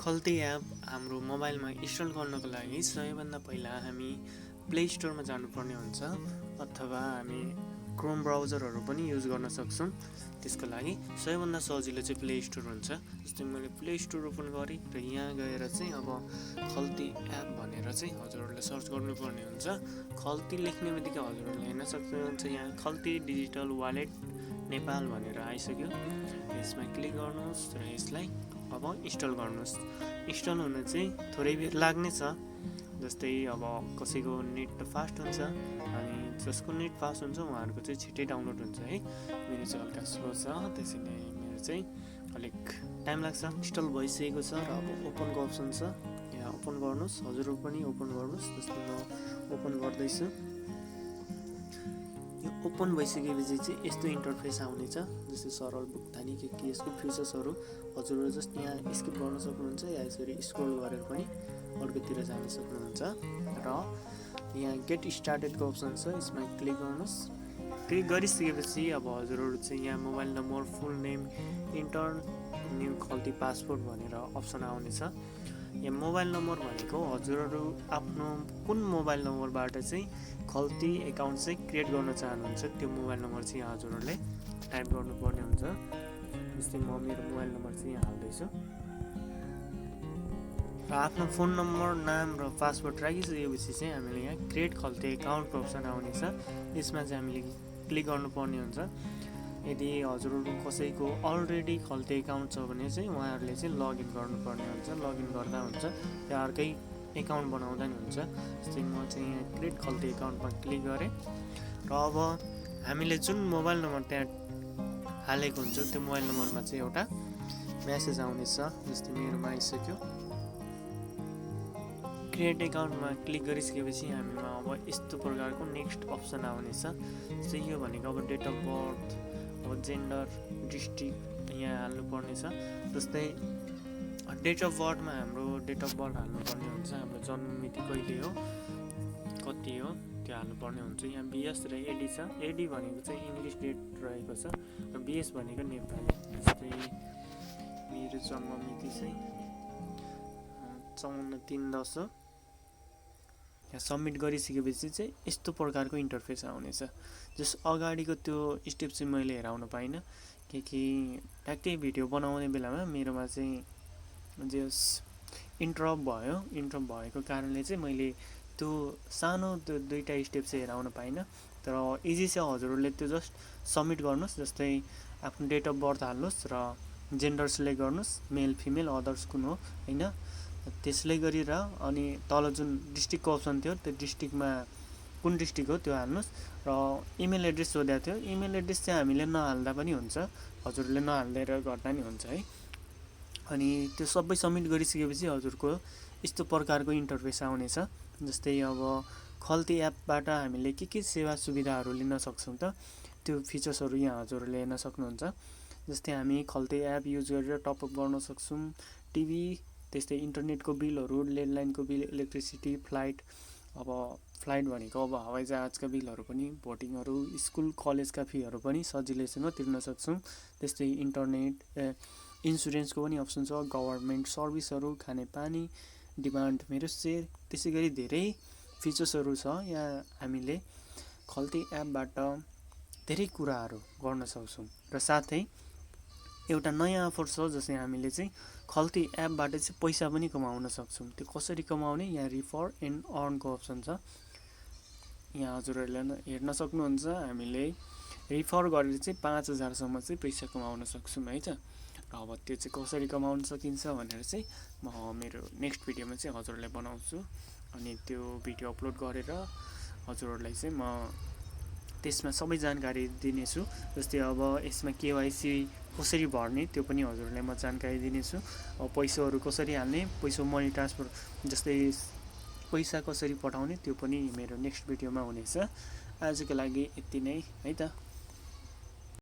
खल्ती app हाम्रो मोबाइलमा install गर्नको लागि सबैभन्दा पहिला हामी प्ले स्टोरमा जानुपर्ने हुन्छ अथवा हामी क्रोम ब्राउजरहरू पनि युज गर्न सक्छौँ। त्यसको लागि सबैभन्दा सजिलो चाहिँ प्ले स्टोर हुन्छ। जस्तै मैले प्ले स्टोर ओपन गरेँ र यहाँ गएर चाहिँ अब खल्ती एप भनेर चाहिँ हजुरहरूले सर्च गर्नुपर्ने हुन्छ। खल्ती लेख्ने बित्तिकै हजुरहरूले हेर्न सक्नुहुन्छ यहाँ खल्ती डिजिटल वालेट नेपाल भनेर आइसक्यो। यसमा क्लिक गर्नुहोस् र यसलाई अब इन्स्टल गर्नुहोस्। इन्स्टल हुन चाहिँ थोरै बेर लाग्ने छ। जस्तै अब कसैको नेट फास्ट हुन्छ अनि जसको नेट फास्ट हुन्छ उहाँहरूको चाहिँ छिट्टै डाउनलोड हुन्छ है। मेरो चाहिँ हल्का स्लो छ, त्यसैले मेरो चाहिँ अलिक टाइम लाग्छ। इन्स्टल भइसकेको छ र अब ओपनको अप्सन छ, यहाँ ओपन गर्नुहोस्। हजुरहरू पनि ओपन गर्नुहोस्। जस्तै म ओपन गर्दैछु। यो ओपन भइसकेपछि चाहिँ यस्तो इन्टरफेस आउनेछ। जस्तै सरल भुक्तानी के यसको फिचर्सहरू हजुरहरू जस्ट यहाँ स्किप गर्न सक्नुहुन्छ या यसरी स्क्रोल गरेर पनि अर्कोतिर जान सक्नुहुन्छ। र यहाँ गेट स्टार्टेडको अप्सन छ, यसमा क्लिक गर्नुहोस्। क्लिक गरिसकेपछि अब हजुरहरू चाहिँ यहाँ मोबाइल नम्बर, फुल नेम, इन्टर न्यू खल्ती पासपोर्ट भनेर अप्सन आउनेछ। यहाँ मोबाइल नम्बर भनेको हजुरहरू आफ्नो कुन मोबाइल नम्बरबाट चाहिँ खल्ती एकाउन्ट चाहिँ क्रिएट गर्न चाहनुहुन्छ त्यो मोबाइल नम्बर चाहिँ यहाँ हजुरहरूले टाइप गर्नुपर्ने हुन्छ। जस्तै म मेरो मोबाइल नम्बर चाहिँ यहाँ हाल्दैछु र आफ्नो फोन नम्बर, नाम र पासवर्ड राखिसकेपछि चाहिँ हामीले यहाँ क्रिएट खल्ती एकाउन्टको अप्सन आउनेछ। यसमा चाहिँ हामीले क्लिक गर्नुपर्ने हुन्छ। यदि हजुरहरू कसैको अलरेडी खल्ती एकाउन्ट छ भने चाहिँ उहाँहरूले चाहिँ लगइन गर्नुपर्ने हुन्छ। लगइन गर्दा हुन्छ या अर्कै एकाउन्ट बनाउँदा नि हुन्छ। जस्तै म चाहिँ यहाँ क्रिएट खल्ती एकाउन्टमा क्लिक गरेँ र अब हामीले जुन मोबाइल नम्बर त्यहाँ हालेको हुन्छ त्यो मोबाइल नम्बरमा चाहिँ एउटा मेसेज आउनेछ। जस्तै मेरोमा आइसक्यो। क्रिएट एकाउन्टमा क्लिक गरिसकेपछि हामीमा अब यस्तो प्रकारको नेक्स्ट अप्सन आउनेछ। जस्तै यो भनेको अब डेट अफ बर्थ, अब जेन्डर, डिस्ट्रिक्ट यहाँ हाल्नुपर्ने छ। जस्तै डेट अफ बर्थमा हाम्रो डेट अफ बर्थ हाल्नुपर्ने हुन्छ। हाम्रो जन्म मिति कहिले हो, कति हो त्यो हाल्नुपर्ने हुन्छ। यहाँ बिएस र एडी छ। एडी भनेको चाहिँ इङ्ग्लिस डेट रहेको छ र बिएस भनेको नेपाली। जस्तै मेरो जन्म मिति चाहिँ 54/3/10 हो। यहाँ सब्मिट गरिसकेपछि चाहिँ यस्तो प्रकारको इन्टरफेस आउनेछ। जस अगाडिको त्यो स्टेप चाहिँ मैले हेराउन पाइनँ कि ट्याक्कै भिडियो बनाउने बेलामा मेरोमा चाहिँ जस इन्टरप्ट भयो। इन्टरप्ट भएको कारणले चाहिँ मैले त्यो सानो त्यो दुईटा स्टेप चाहिँ हेराउन पाइनँ। तर इजी छ, हजुरहरूले त्यो जस्ट सब्मिट गर्नुहोस्। जस्तै आफ्नो डेट अफ बर्थ हाल्नुहोस् र जेन्डर सिलेक्ट गर्नुहोस्, मेल फिमेल अदर्स कुन हो होइन, त्यसले गरेर अनि तल जुन डिस्ट्रिक्टको अप्सन थियो त्यो डिस्ट्रिक्टमा कुन डिस्ट्रिक्ट हो त्यो हाल्नुहोस् र इमेल एड्रेस सोधेको थियो। इमेल एड्रेस चाहिँ हामीले नहाल्दा पनि हुन्छ, हजुरले नहालेर गर्दा नि हुन्छ है। अनि त्यो सबै सब्मिट गरिसकेपछि हजुरको यस्तो प्रकारको इन्टरफेस आउनेछ। जस्तै अब खल्ती एपबाट हामीले के सेवा सुविधाहरू लिन सक्छौँ त त्यो फिचर्सहरू यहाँ हजुरहरूले हेर्न सक्नुहुन्छ। जस्तै हामी खल्ती एप युज गरेर टपअप गर्न सक्छौँ। टिभी, त्यस्तै इन्टरनेटको बिलहरू, ल्यान्डलाइनको बिल, इलेक्ट्रिसिटी, फ्लाइट, अब फ्लाइट भनेको अब हवाईजहाजका बिलहरू पनि, भोटिङहरू, स्कुल कलेजका फीहरू पनि सजिलैसँग तिर्न सक्छौँ। त्यस्तै इन्टरनेट, इन्सुरेन्सको पनि अप्सन छ, गभर्मेन्ट सर्भिसहरू, खाने पानी, डिमान्ड मेरो सेयर, त्यसै गरी धेरै फिचर्सहरू छ। यहाँ हामीले खल्ती एपबाट धेरै कुराहरू गर्न सक्छौँ। र साथै एउटा नयाँ अफर छ जसले हामीले चाहिँ खल्ती एपबाट चाहिँ पैसा पनि कमाउन सक्छौँ। त्यो कसरी कमाउने, यहाँ रिफर एन्ड अर्नको अप्सन छ, यहाँ हजुरहरूले हेर्न सक्नुहुन्छ। हामीले रिफर गरेर चाहिँ 5000सम्म चाहिँ पैसा कमाउन सक्छौँ है त। र अब त्यो चाहिँ कसरी कमाउन सकिन्छ भनेर चाहिँ म मेरो नेक्स्ट भिडियोमा चाहिँ हजुरहरूलाई बनाउँछु। अनि त्यो भिडियो अपलोड गरेर हजुरहरूलाई चाहिँ म त्यसमा सबै जानकारी दिनेछु। जस्तै अब यसमा केवाइसी कसरी भर्ने त्यो पनि हजुरहरूलाई म जानकारी दिनेछु। अब पैसाहरू कसरी हाल्ने, पैसा मनी ट्रान्सफर जस्तै पैसा कसरी पठाउने त्यो पनि मेरो नेक्स्ट भिडियोमा हुनेछ। आजको लागि यति नै है त।